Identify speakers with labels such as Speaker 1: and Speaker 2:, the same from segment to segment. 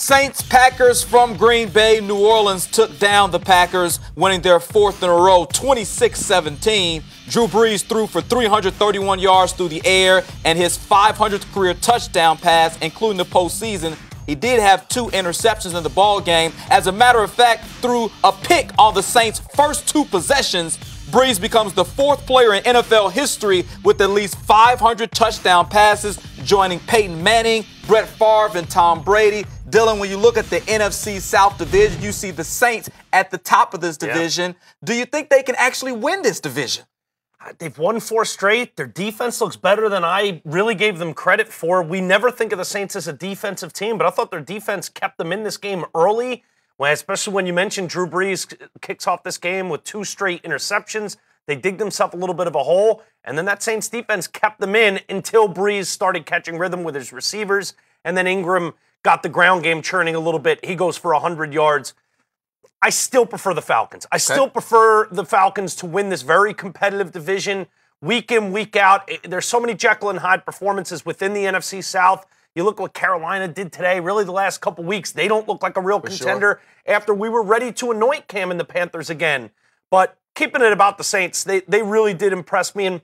Speaker 1: Saints, Packers from Green Bay. New Orleans took down the Packers, winning their fourth in a row, 26-17. Drew Brees threw for 331 yards through the air and his 500th career touchdown pass, including the postseason. He did have 2 interceptions in the ball game. As a matter of fact, threw a pick on the Saints' first 2 possessions. Brees becomes the 4th player in NFL history with at least 500 touchdown passes, joining Peyton Manning, Brett Favre, and Tom Brady. Dylan, when you look at the NFC South division, you see the Saints at the top of this division. Yeah. Do you think they can actually win this division?
Speaker 2: They've won 4 straight. Their defense looks better than I really gave them credit for. We never think of the Saints as a defensive team, but I thought their defense kept them in this game early, especially when you mentioned Drew Brees kicks off this game with 2 straight interceptions. They dig themselves a little bit of a hole, and then that Saints defense kept them in until Brees started catching rhythm with his receivers, and then Ingram got the ground game churning a little bit. He goes for 100 yards. I still prefer the Falcons. I still prefer the Falcons to win this very competitive division week in, week out. There's so many Jekyll and Hyde performances within the NFC South. You look what Carolina did today. Really, the last couple weeks, they don't look like a real contender after we were ready to anoint Cam and the Panthers again. But keeping it about the Saints, they really did impress me. And,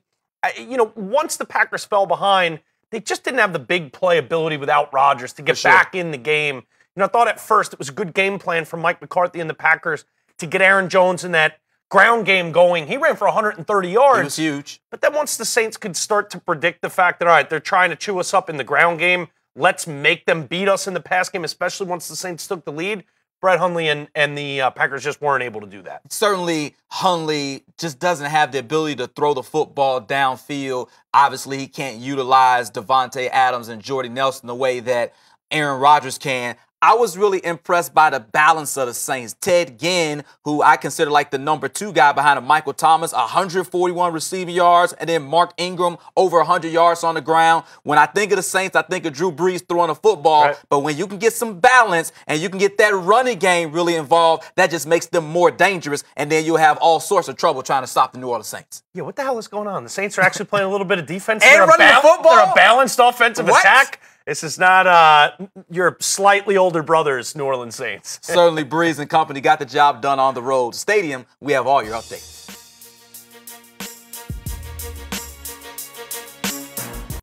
Speaker 2: once the Packers fell behind, they just didn't have the big playability without Rodgers to get back in the game. I thought at first it was a good game plan from Mike McCarthy and the Packers to get Aaron Jones in that ground game going. He ran for 130 yards.
Speaker 1: It was huge.
Speaker 2: But then once the Saints could start to predict the fact that, all right, they're trying to chew us up in the ground game, let's make them beat us in the pass game, especially once the Saints took the lead, Brett Hundley and the Packers just weren't able to do that.
Speaker 1: Certainly, Hundley just doesn't have the ability to throw the football downfield. Obviously, he can't utilize Devontae Adams and Jordy Nelson the way that Aaron Rodgers can. I was really impressed by the balance of the Saints. Ted Ginn, who I consider like the number 2 guy behind Michael Thomas, 141 receiving yards, and then Mark Ingram over 100 yards on the ground. When I think of the Saints, I think of Drew Brees throwing a football. But when you can get some balance and you can get that running game really involved, that just makes them more dangerous, and then you'll have all sorts of trouble trying to stop the New Orleans Saints.
Speaker 2: Yeah, what the hell is going on? The Saints are actually playing a little bit of defense.
Speaker 1: And running the football?
Speaker 2: They're a balanced offensive attack. This is not your slightly older brother's New Orleans Saints.
Speaker 1: Certainly, Brees and company got the job done on the road. Stadium, we have all your updates.